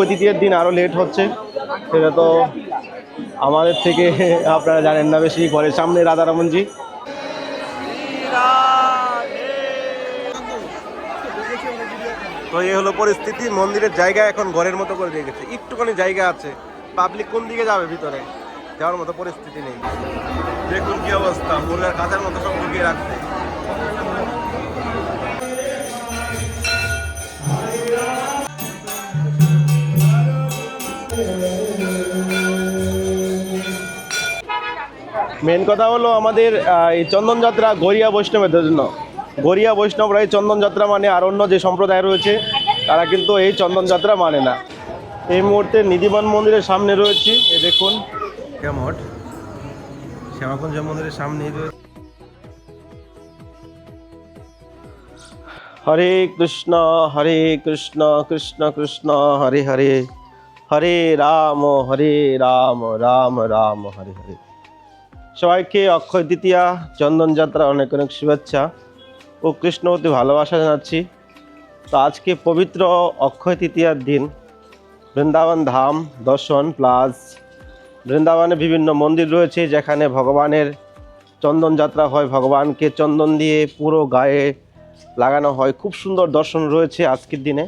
তৃতীয়ের দিন আরও লেট হচ্ছে, সেটা তো আমাদের থেকে আপনারা জানেন না বেশি। ঘরের সামনে রাধারমনজি। তো এই হলো পরিস্থিতি। মন্দিরের জায়গা এখন ঘরের মতো করে দিয়ে গেছে, একটুখানি জায়গা আছে। পাবলিক কোন দিকে যাবে? ভিতরে যাওয়ার মতো পরিস্থিতি নেই। দেখুন কি অবস্থা, মুরগার কাঁচার মতো সব ঢুকিয়ে রাখছে। মেন কথা হলো আমাদের এই চন্দন যাত্রা গড়িয়া বৈষ্ণবের জন্য। গড়িয়া বৈষ্ণবরা এই চন্দন যাত্রা মানে, আর অন্য যে সম্প্রদায় রয়েছে তারা কিন্তু এই চন্দন যাত্রা মানে না। এই মুহূর্তে নিধিবান মন্দিরের সামনে রয়েছি। এই দেখুন কেমন শ্যামাকুঞ্জ মন্দিরের সামনেই রয়েছে। হরে কৃষ্ণ কৃষ্ণ কৃষ্ণ হরে হরে, হরে রাম রাম রাম হরে হরে। সবাইকে অক্ষয় তৃতীয়া চন্দন যাত্রা অনেক অনেক শুভেচ্ছা ও কৃষ্ণবতী ভালোবাসা জানাচ্ছি। তো আজকে পবিত্র অক্ষয় তৃতীয়ার দিন বৃন্দাবন ধাম দর্শন প্লাস বৃন্দাবনে বিভিন্ন মন্দির রয়েছে যেখানে ভগবানের চন্দন যাত্রা হয়, ভগবানকে চন্দন দিয়ে পুরো গায়ে লাগানো হয়। খুব সুন্দর দর্শন রয়েছে আজকের দিনে।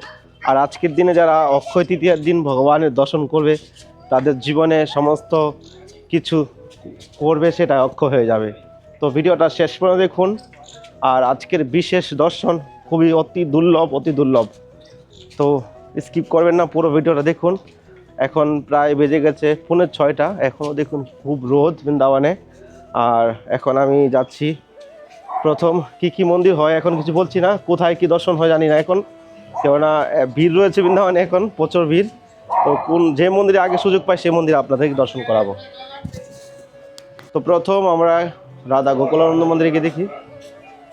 আর আজকের দিনে যারা অক্ষয় তৃতীয়ার দিন ভগবানের দর্শন করবে তাদের জীবনে সমস্ত কিছু করবে সেটা অক্ষয় হয়ে যাবে। তো ভিডিওটা শেষ পর্যন্ত দেখুন। আর আজকের বিশেষ দর্শন খুবই অতি দুর্লভ। তো স্কিপ করবেন না, পুরো ভিডিওটা দেখুন। এখন প্রায় বেজে গেছে 6:45, এখনও দেখুন খুব রোদ বৃন্দাবনে। আর এখন আমি যাচ্ছি প্রথম কি মন্দির হয় এখন কিছু বলছি না, কোথায় কি দর্শন হয় জানি না এখন, কেননা ভিড় রয়েছে বৃন্দাবনে এখন, প্রচুর ভিড়। তো যে মন্দিরে আগে সুযোগ পাই সেই মন্দিরে আপনাদেরকে দর্শন করাবো। তো প্রথম আমরা রাধা গোকুলানন্দ মন্দিরে গিয়ে দেখি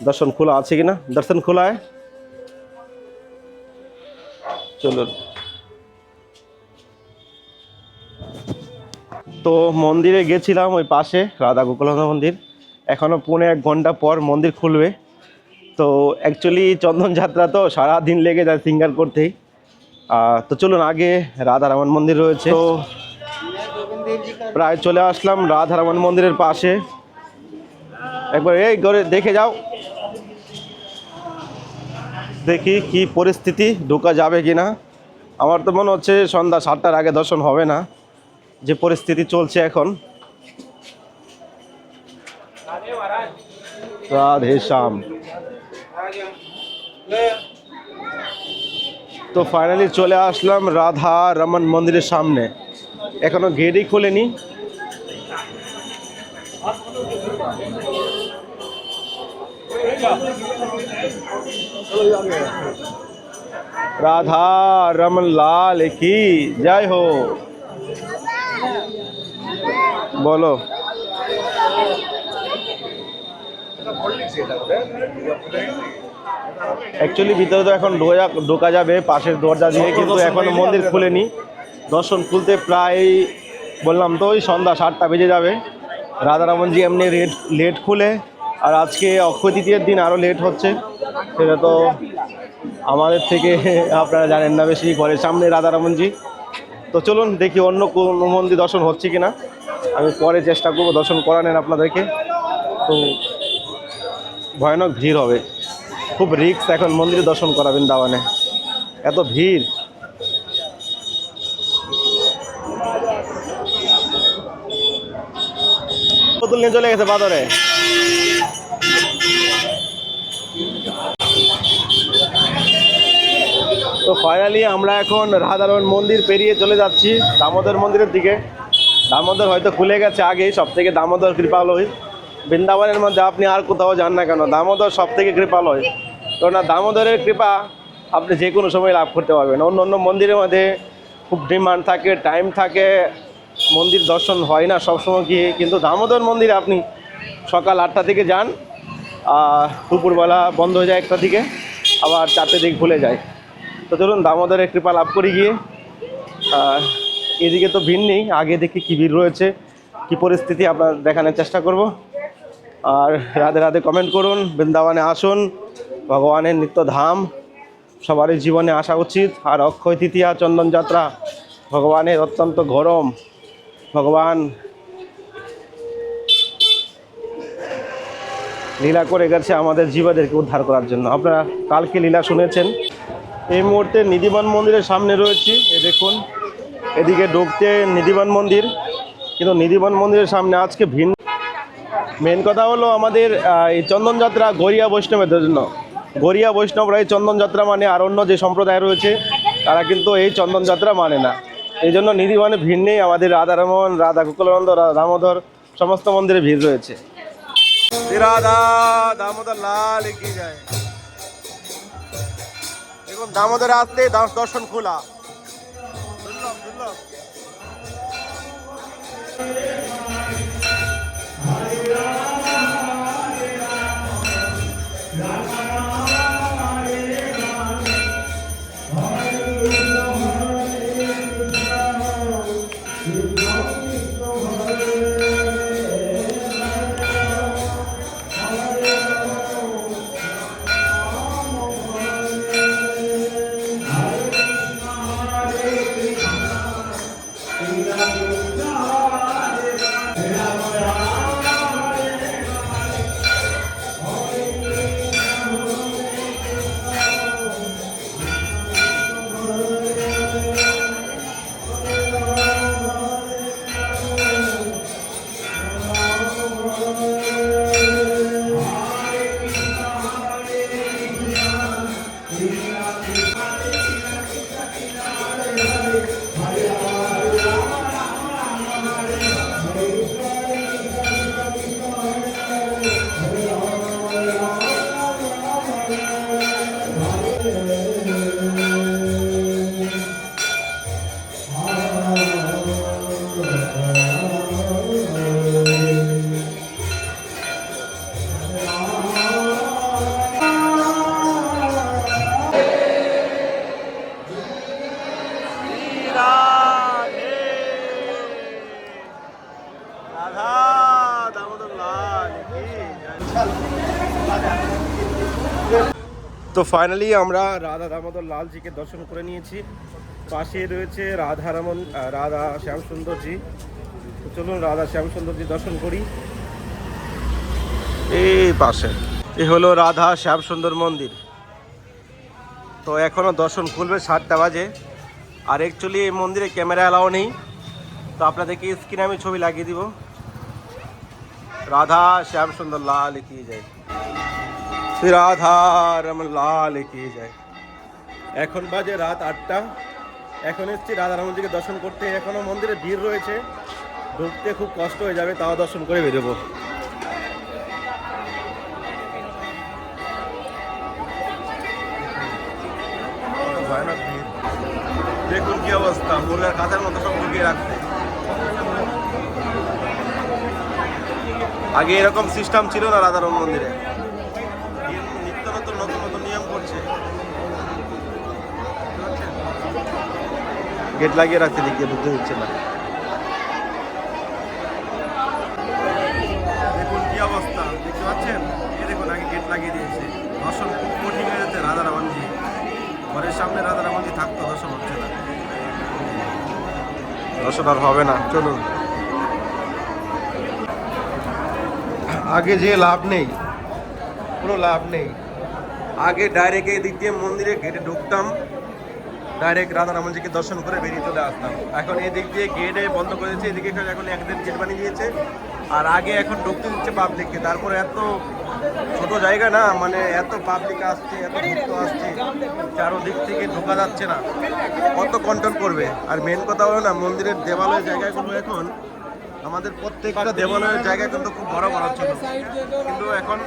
দর্শন খোলা আছে কিনা। দর্শন খোলা হয়, চলুন। তো মন্দিরে গেছিলাম ওই পাশে রাধা গোকুলানন্দ মন্দির, এখনও 1.5 ঘন্টা পর মন্দির খুলবে। তো অ্যাকচুয়ালি চন্দন যাত্রা তো সারাদিন লেগে যায় সিঙ্গার করতেই। তো চলুন, আগে রাধারমন মন্দির রয়েছে। তো প্রায় চলে আসলাম রাধারমন মন্দিরের পাশে। একবার এই করে দেখে যাও, দেখি কি পরিস্থিতি, ঢোকা যাবে কিনা। আমার তো মনে হচ্ছে সন্ধ্যা 7টার আগে দর্শন হবে না, যে পরিস্থিতি চলছে এখন। রাধে শ্যাম। তো ফাইনালি চলে আসলাম রাধা রমন মন্দিরের সামনে, এখনো গেটই খোলেনি। রাধা রমন লাল কি জয় হো, বলো। অ্যাকচুয়ালি ভিতরে তো এখন ঢোকা যাবে পাশের দরজা দিয়ে, কিন্তু এখনো মন্দির খুলেনি। দর্শন খুলতে প্রায় বললাম তো ওই সন্ধ্যা 7টা বেজে যাবে। রাধারমনজি এমনি লেট খুলে, আর আজকে অক্ষয় তৃতীয়ার দিন আরও লেট হচ্ছে, সেটা তো আমাদের থেকে আপনারা জানেন না বেশি। ঘরের সামনে রাধারমনজি। তো চলুন দেখি অন্য কোনো মন্দির দর্শন হচ্ছে কিনা, আমি পরে চেষ্টা করবো দর্শন করানোর আপনাদেরকে। তো ভয়ানক ভিড় হবে, খুব রিস্ক এখন মন্দিরে দর্শন করা বৃন্দাবনে, এত ভিড়। বোতল নিয়ে চলে গেছে বাদরে। তো ফাইনালি আমরা এখন রাধারমন মন্দির পেরিয়ে চলে যাচ্ছি দামোদর মন্দিরের দিকে। দামোদর হয়তো খুলে গেছে আগেই, সব থেকে দামোদর কৃপালয়। বৃন্দাবনের মধ্যে আপনি আর কোথাও যান না কেন, দামোদর সব থেকে কৃপালয়। কেননা দামোদরের কৃপা আপনি যে কোনো সময় লাভ করতে পারবেন। অন্য মন্দিরের মধ্যে খুব ডিমান্ড থাকে, টাইম থাকে, মন্দির দর্শন হয় না সবসময় গিয়ে। কিন্তু দামোদর মন্দিরে আপনি সকাল 8টা থেকে যান, দুপুরবেলা বন্ধ হয়ে যায় 1টা দিকে, আবার 4টে দিকে খুলে যায়। তো চলুন দামোদরের কৃপা লাভ করি গিয়ে। এদিকে তো ভিড় নেই, আগে দেখি কী ভিড় রয়েছে, কী পরিস্থিতি আপনার দেখানোর চেষ্টা করব। আর রাধে রাধে কমেন্ট করুন, বৃন্দাবনে আসুন, ভগবানের নিত্য ধাম, সবারই জীবনে আসা উচিত। আর অক্ষয় তৃতীয়া চন্দন যাত্রা ভগবানের অত্যন্ত গরম, ভগবান লীলা করে গেছে আমাদের জীবদেরকে উদ্ধার করার জন্য। আপনারা কালকে লীলা শুনেছেন। এই মুহূর্তে নিধিবান মন্দিরের সামনে রয়েছি। এ দেখুন, এদিকে ঢুকতে নিধিবান মন্দির, কিন্তু নিধিবান মন্দিরের সামনে আজকে ভিন্ন। মেন কথা হলো আমাদের এই চন্দন যাত্রা গড়িয়া বৈষ্ণবের জন্য। গড়িয়া বৈষ্ণবরা এই চন্দন যাত্রা মানে, আর অন্য যে সম্প্রদায় রয়েছে তারা কিন্তু এই চন্দন যাত্রা মানে না। এই জন্য নিধিবানে ভিড় নেই। আমাদের রাধারমন, রাধা গোকুলানন্দ, দামোদর সমস্ত মন্দিরে ভিড় রয়েছে। রাধা দামোদর লাল কি যায়। দেখুন দামোদরে আসতে দর্শন খোলা। তো ফাইনালি আমরা রাধা দামোদর লালজিকে দর্শন করে নিয়েছি। পাশে রয়েছে রাধা শ্যাম সুন্দরজি। চলুন রাধা শ্যাম সুন্দরজি দর্শন করি। এই পাশে এ হলো রাধা শ্যাম সুন্দর মন্দির। তো এখনো দর্শন খুলবে 7টা বাজে। আর অ্যাকচুয়ালি এই মন্দিরে ক্যামেরা অ্যালাও নেই, তো আপনাদেরকে স্ক্রিনে আমি ছবি লাগিয়ে দিব। রাধা শ্যাম সুন্দর লাল কি যায়, শ্রী রাধা রমন লাল কি যায়। এখন বাজে রাত 8টা। এখন এসছি রাধা রমনজিকে দর্শন করতে। এখনো মন্দিরে ভিড় রয়েছে, ঢুকতে খুব কষ্ট হয়ে যাবে, তাও দর্শন করে বেরোবো। ভয়ানক ভিড়, দেখুন কি অবস্থা, মুরগার কাঁচার মতো সব ঢুকিয়ে রাখছে। আগে এরকম সিস্টেম ছিল না রাধারমন মন্দিরে, নিত্য নতুন নতুন নতুন নিয়ম করছে। গেট লাগিয়ে রাখছে, দিক দিয়ে ঢুকতে দিচ্ছে না। দেখুন কি অবস্থা, দেখতে পাচ্ছেন? এই দেখুন আগে গেট লাগিয়ে দিয়েছে। দর্শন খুব কঠিন হয়ে যাচ্ছে। রাধারমনজি ঘরের সামনে রাধারমনজি থাকতো, দর্শন হচ্ছে না, দর্শন আর হবে না। চলুন, আগে যে লাভ নেই, কোনো লাভ নেই। আগে ডাইরেক্ট এই দিক দিয়ে মন্দিরে গেটে ঢুকতাম, ডাইরেক্ট রাধারমনজিকে দর্শন করে বেরিয়ে চলে আসতাম। এখন এই দিক দিয়ে গেটে বন্ধ করে দিয়েছে, এদিকে এখন একদিন গেট বানিয়ে দিয়েছে। আর আগে এখন ঢুকতে দিচ্ছে পাবলিককে। তারপরে এত ছোট জায়গা না, মানে এত পাবলিক আসছে, এত ভক্ত আসছে, চারোদিক থেকে ঢোকা যাচ্ছে না, কত কন্ট্রোল করবে। আর মেন কথা হলো না, মন্দিরের দেবালয়ের জায়গাগুলো এখন আমাদের প্রত্যেকটা দেবালয়ের জায়গা কিন্তু খুব বড় বড় ছিল, কিন্তু এখন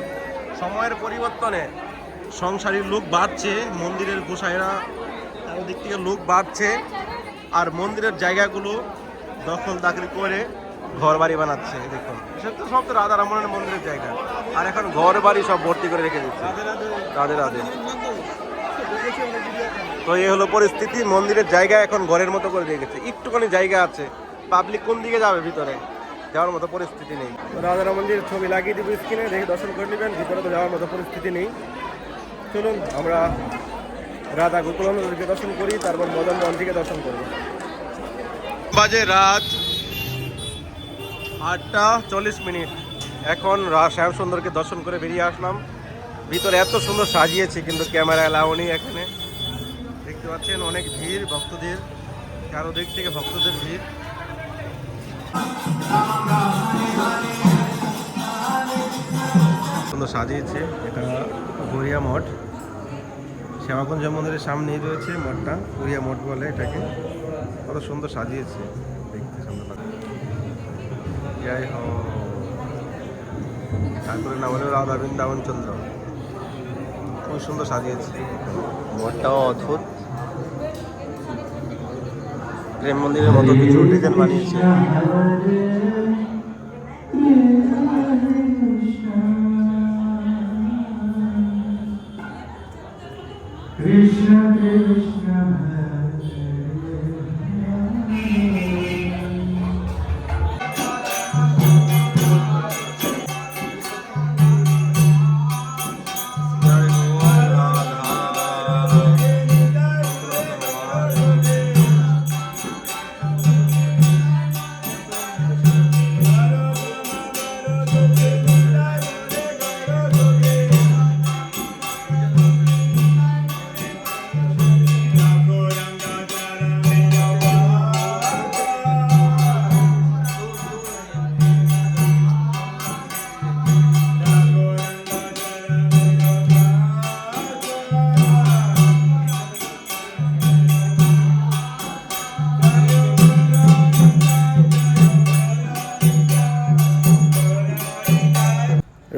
সময়ের পরিবর্তনে সংসারী লোক বাড়ছে, মন্দিরের গোসাইরা চারদিক থেকে লোক বাড়ছে, আর মন্দিরের জায়গাগুলো দখল দাখল করে ঘর বাড়ি বানাচ্ছে। দেখুন, সব তো রাধারমনের মন্দিরের জায়গা, আর এখন ঘর বাড়ি সব ভর্তি করে রেখে দিচ্ছে। রাধে রাধে। তো এই হলো পরিস্থিতি, মন্দিরের জায়গা এখন ঘরের মতো করে রেখেছে। একটুখানি জায়গা আছে, পাবলিক কোন দিকে যাবে, ভিতরে যাওয়ার মতো পরিস্থিতি নেই। রাধারমনজির ছবি লাগিয়ে দিব স্ক্রিনে, দেখে দর্শন করে নেবেন। ভিতরে তো যাওয়ার মতো পরিস্থিতি নেই। চলুন আমরা রাধা গোকুলানন্দকে দর্শন করি, তারপর মদন মোহনজিকে দর্শন করবো। বাজে রাত 8:40। এখন শ্যাম সুন্দরকে দর্শন করে বেরিয়ে আসলাম। ভিতরে এত সুন্দর সাজিয়েছে, কিন্তু ক্যামেরা এলাও নেই এখানে। দেখতে পাচ্ছেন অনেক ভিড় ভক্তদের, চারদিক থেকে ভক্তদের ভিড়। সুন্দর সাজিয়েছে, এটা গড়িয়া মঠ, শ্যামাকুঞ্জ মন্দিরের সামনেই রয়েছে মঠটা, গড়িয়া মঠ বলে এটাকে। কত সুন্দর সাজিয়েছে, দেখতে সুন্দর লাগে। জয় হো, ঠাকুরের নাম হলো রাধা বৃন্দাবন চন্দ্র। খুব সুন্দর সাজিয়েছে মঠটাও, অদ্ভুত প্রেম মন্দিরের মতো কিছু ডিজাইন বানিয়েছে। কৃষ্ণ কৃষ্ণ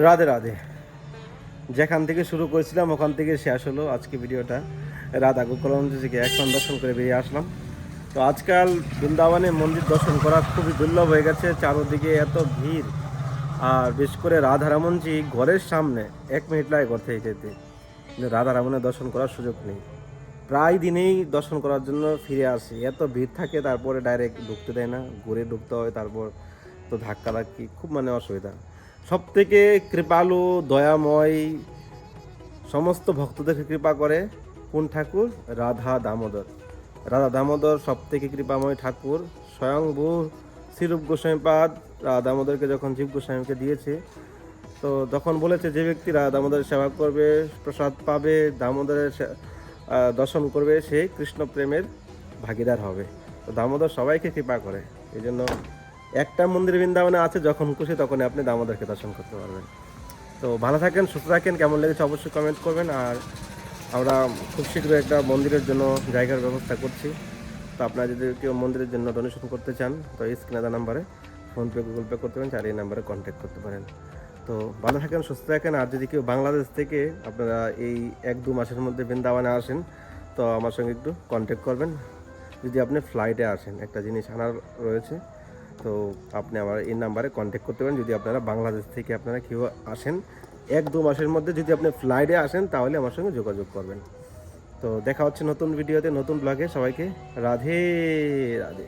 রাধে রাধে। যেখান থেকে শুরু করেছিলাম ওখান থেকে শেষ হলো আজকে ভিডিওটা। রাধা গোকুলানন্দ থেকে এখন দর্শন করে বেরিয়ে আসলাম। তো আজকাল বৃন্দাবনে মন্দির দর্শন করা খুবই দুর্লভ হয়ে গেছে, চারোদিকে এত ভিড়। আর বিশেষ করে রাধারমনজি ঘরের সামনে 1 মিনিট লাগে ঘর থেকে যেতে, কিন্তু রাধারমনের দর্শন করার সুযোগ নেই। প্রায় দিনেই দর্শন করার জন্য ফিরে আসি, এত ভিড় থাকে, তারপরে ডাইরেক্ট ঢুকতে দেয় না, ঘুরে ঢুকতে হয়, তারপর তো ধাক্কা ধাক্কি, খুব অসুবিধা। সব থেকে কৃপালু দয়াময়, সমস্ত ভক্তদেরকে কৃপা করে কোন ঠাকুর? রাধা দামোদর। রাধা দামোদর সব থেকে কৃপাময় ঠাকুর। স্বয়ংভূ শ্রীরূপ গোস্বামীপাদ রাধা দামোদরকে যখন জীব গোস্বামীকে দিয়েছে, তো তখন বলেছে যে ব্যক্তি রাধা দামোদরের সেবা করবে, প্রসাদ পাবে, দামোদরের দর্শন করবে, সে কৃষ্ণ প্রেমের ভাগিদার হবে। তো দামোদর সবাইকে কৃপা করে, এই জন্য একটা মন্দির বৃন্দাবনে আছে, যখন খুশি তখন আপনি দামোদরকে দর্শন করতে পারবেন। তো ভালো থাকেন, সুস্থ থাকেন, কেমন লেগেছে অবশ্যই কমেন্ট করবেন। আর আমরা খুব শীঘ্রই একটা মন্দিরের জন্য জায়গার ব্যবস্থা করছি। তো আপনারা যদি কেউ মন্দিরের জন্য ডোনেশন করতে চান, তো এই স্ক্রিনে দেওয়া নাম্বারে ফোনপে গুগল পে করতে পারেন, আর এই নাম্বারে কন্ট্যাক্ট করতে পারেন। তো ভালো থাকেন, সুস্থ থাকেন। আর যদি কেউ বাংলাদেশ থেকে আপনারা এই 1-2 মাসের মধ্যে বৃন্দাবনে আসেন, তো আমার সঙ্গে একটু কন্ট্যাক্ট করবেন। যদি আপনি ফ্লাইটে আসেন, একটা জিনিস আনার রয়েছে, তো আপনি আমার এই নাম্বারে কন্ট্যাক্ট করতে পারেন। যদি আপনারা বাংলাদেশ থেকে আপনারা কেউ আসেন 1-2 মাসের মধ্যে, যদি আপনি ফ্লাইটে আসেন, তাহলে আমার সঙ্গে যোগাযোগ করবেন। তো দেখা হচ্ছে নতুন ভিডিওতে, নতুন ব্লগে। সবাইকে রাধে রাধে।